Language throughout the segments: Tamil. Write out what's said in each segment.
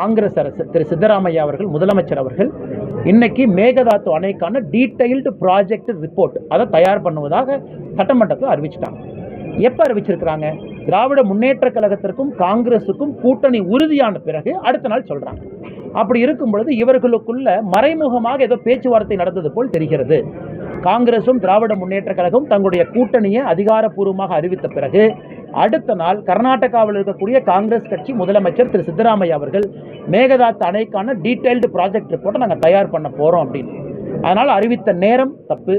காங்கிரஸ் அரசு திரு சித்தராமையா அவர்கள் முதலமைச்சர் அவர்கள் இன்னைக்கு மேகதாது அணைக்கான டீடைல்டு ப்ராஜெக்ட் ரிப்போர்ட் அதை தயார் பண்ணுவதாக சட்டமன்றத்தில் அறிவிச்சிட்டாங்க. எப்ப அறிவிச்சிருக்கிறாங்க? திராவிட முன்னேற்ற கழகத்திற்கும் காங்கிரசுக்கும் கூட்டணி உறுதியான பிறகு அடுத்த நாள் சொல்றாங்க. அப்படி இருக்கும் பொழுது இவர்களுக்குள்ள மறைமுகமாக ஏதோ பேச்சுவார்த்தை நடந்தது போல் தெரிகிறது. காங்கிரசும் திராவிட முன்னேற்ற கழகம் தங்களுடைய கூட்டணியை அதிகாரப்பூர்வமாக அறிவித்த பிறகு அடுத்த நாள் கர்நாடகாவில் இருக்கக்கூடிய காங்கிரஸ் கட்சி முதலமைச்சர் திரு சித்தராமையா அவர்கள் மேகதாது அணைக்கான டீடைல்டு ப்ராஜெக்ட் ரிப்போர்ட்டை நாங்கள் தயார் பண்ண போறோம் அப்படின்னு. அதனால் அறிவித்த நேரம் தப்பு,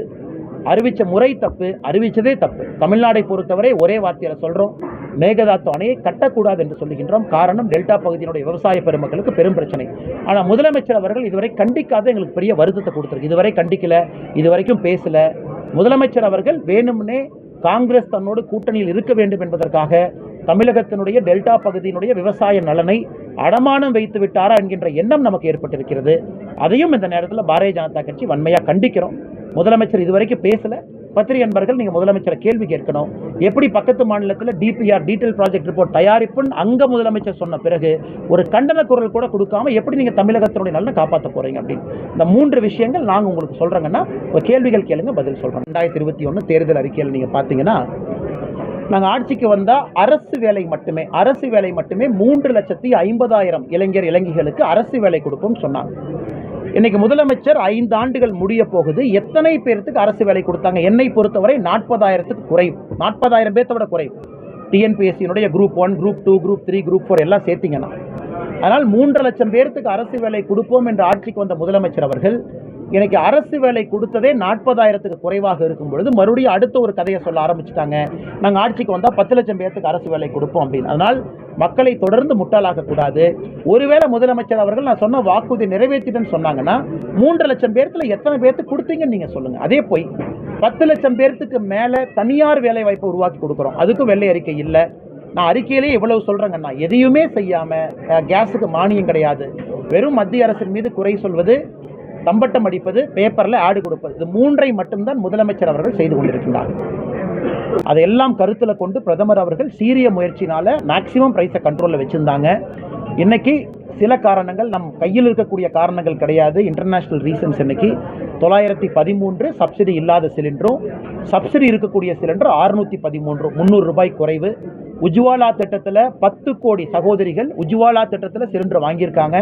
அறிவித்த முறை தப்பு, அறிவித்ததே தப்பு. தமிழ்நாடை பொறுத்தவரை ஒரே வார்த்தையில் சொல்றோம், மேகதாது அணையை கட்டக்கூடாது என்று சொல்லுகின்றோம். காரணம், டெல்டா பகுதியினுடைய விவசாய பெருமக்களுக்கு பெரும் பிரச்சனை. ஆனால் முதலமைச்சர் அவர்கள் இதுவரை கண்டிக்காத எங்களுக்கு பெரிய வருத்தத்தை கொடுத்திருக்கு. இதுவரை கண்டிக்கல, இதுவரைக்கும் பேசல. முதலமைச்சர் அவர்கள் வேணும்னே காங்கிரஸ் தன்னோடு கூட்டணியில் இருக்க வேண்டும் என்பதற்காக தமிழகத்தினுடைய டெல்டா பகுதியினுடைய விவசாய நலனை அடமானம் வைத்து விட்டாரா என்கின்ற எண்ணம் நமக்கு ஏற்பட்டிருக்கிறது. அதையும் இந்த நேரத்தில் பாரதிய ஜனதா கட்சி வன்மையாக கண்டிக்கிறோம். முதலமைச்சர் இதுவரைக்கும் பேசல. பத்திரிகை நண்பர்கள், நீங்க முதலமைச்சரை கேள்வி கேட்கணும். எப்படி பக்கத்து மாநிலத்தில் டிபிஆர் டீடைல் ப்ராஜெக்ட் ரிப்போர்ட் தயாரிப்புன்னு அங்க முதலமைச்சர் சொன்ன பிறகு ஒரு கண்டன குரல் கூட கொடுக்காம எப்படி நீங்க தமிழகத்தினுடைய நலனை காப்பாற்ற போறீங்க அப்படின்னு இந்த 3 விஷயங்கள் நாங்க உங்களுக்கு சொல்றோங்கன்னா ஒரு கேள்விகள் கேளுங்க, பதில் சொல்றோம். 2021 தேர்தல் அறிக்கையில் நீங்க பாத்தீங்கன்னா நாங்கள் ஆட்சிக்கு வந்தால் அரசு வேலை மட்டுமே 3,50,000 இளைஞர் இளைஞர்களுக்கு அரசு வேலை கொடுப்போம் சொன்னாங்க. இன்னைக்கு முதலமைச்சர் 5 ஆண்டுகள் முடிய போகுது. எத்தனை பேருக்கு அரசு வேலை கொடுத்தாங்க? என்னை பொறுத்தவரை 40,000க்கு குறைவு. 40,000 பேர்த்த விட குறைவு. டிஎன்பிஎஸ்சியினுடைய குரூப் 1, குரூப் 2, குரூப் 3, குரூப் 4 எல்லாம் சேர்த்தீங்கன்னா. அதனால் 3.5 லட்சம் பேருக்கு அரசு வேலை கொடுப்போம் என்ற ஆட்சிக்கு வந்த முதலமைச்சர் அவர்கள் எனக்கு அரசு வேலை கொடுத்ததே 40,000க்கு குறைவாக இருக்கும் பொழுது மறுபடியும் அடுத்த ஒரு கதையை சொல்ல ஆரம்பிச்சுட்டாங்க. நாங்கள் ஆட்சிக்கு வந்தால் 10 லட்சம் பேருக்கு அரசு வேலை கொடுப்போம் அப்படின்னு. அதனால் மக்களை தொடர்ந்து முட்டாளாக்க கூடாது. ஒருவேளை முதலமைச்சர் அவர்கள் நான் சொன்ன வாக்குறுதி நிறைவேற்றிட்டேன்னு சொன்னாங்கன்னா 3 லட்சம் பேர்த்துல எத்தனை பேருக்கு கொடுத்தீங்கன்னு நீங்க சொல்லுங்க. அதே போய் 10 லட்சம் பேருக்கு மேல தனியார் வேலை வாய்ப்பை உருவாக்கி கொடுக்குறோம், அதுக்கும் வெள்ளை அறிக்கை இல்லை. நான் அறிக்கையிலே எவ்வளவு சொல்றேங்கன்னா, எதையுமே செய்யாம கேஸுக்கு மானியம் கிடையாது, வெறும் மத்திய அரசின் மீது குறை சொல்வது, தம்பட்டம் அடிப்பது, பேப்பர்ல ஆடு கொடுப்பது, இது 3ஐ மட்டும்தான் முதலமைச்சர் அவர்கள் செய்து கொண்டிருக்கிறார். அதையெல்லாம் கருத்தில் கொண்டு பிரதமர் அவர்கள் சீரிய முயற்சினால மேக்சிமம் பிரைஸை கண்ட்ரோலில் வச்சிருந்தாங்க. இன்னைக்கு சில காரணங்கள் நம் கையில் இருக்கக்கூடிய காரணங்கள் கிடையாது, இன்டர்நேஷனல் ரீசன்ஸ். இன்னைக்கு 913 சப்சிடி இல்லாத சிலிண்டரும், சப்சிடி இருக்கக்கூடிய சிலிண்டர் 613, 300 ரூபாய் குறைவு. உஜ்வாலா திட்டத்தில் 10 கோடி சகோதரிகள் உஜ்வாலா திட்டத்தில் சிலிண்டர் வாங்கியிருக்காங்க.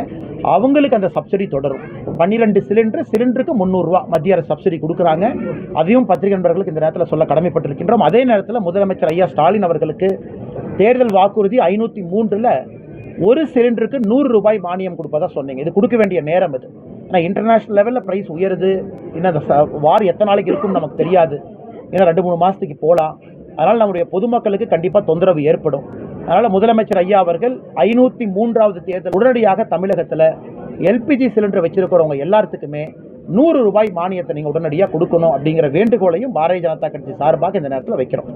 அவங்களுக்கு அந்த சப்சிடி தொடரும். 12 சிலிண்டருக்கு 300 ரூபா மத்திய அரசு சப்சிடி கொடுக்குறாங்க. அதையும் பத்திரிகை நண்பர்களுக்கு இந்த நேரத்தில் சொல்ல கடமைப்பட்டிருக்கின்றோம். அதே நேரத்தில் முதலமைச்சர் ஐயா ஸ்டாலின் அவர்களுக்கு தேர்தல் வாக்குறுதி 503ல் ஒரு சிலிண்டருக்கு 100 ரூபாய் மானியம் கொடுப்பதா சொன்னீங்க. இது கொடுக்க வேண்டிய நேரம் இது. ஆனால் இன்டர்நேஷனல் லெவலில் ப்ரைஸ் உயருது. இன்னும் வார் எத்தனை நாளைக்கு இருக்குன்னு நமக்கு தெரியாது. இன்னும் 2-3 மாதத்துக்கு போகலாம். அதனால் நம்முடைய பொதுமக்களுக்கு கண்டிப்பாக தொந்தரவு ஏற்படும். அதனால் முதலமைச்சர் ஐயா அவர்கள் 503வது தேர்தல் உடனடியாக தமிழகத்தில் எல்பிஜி சிலிண்டர் வச்சிருக்கிறவங்க எல்லாத்துக்குமே 100 ரூபாய் மானியத்தை நீங்கள் உடனடியாக கொடுக்கணும் அப்படிங்கிற வேண்டுகோளையும் பாரதிய ஜனதா கட்சி சார்பாக இந்த நேரத்தில் வைக்கிறோம்.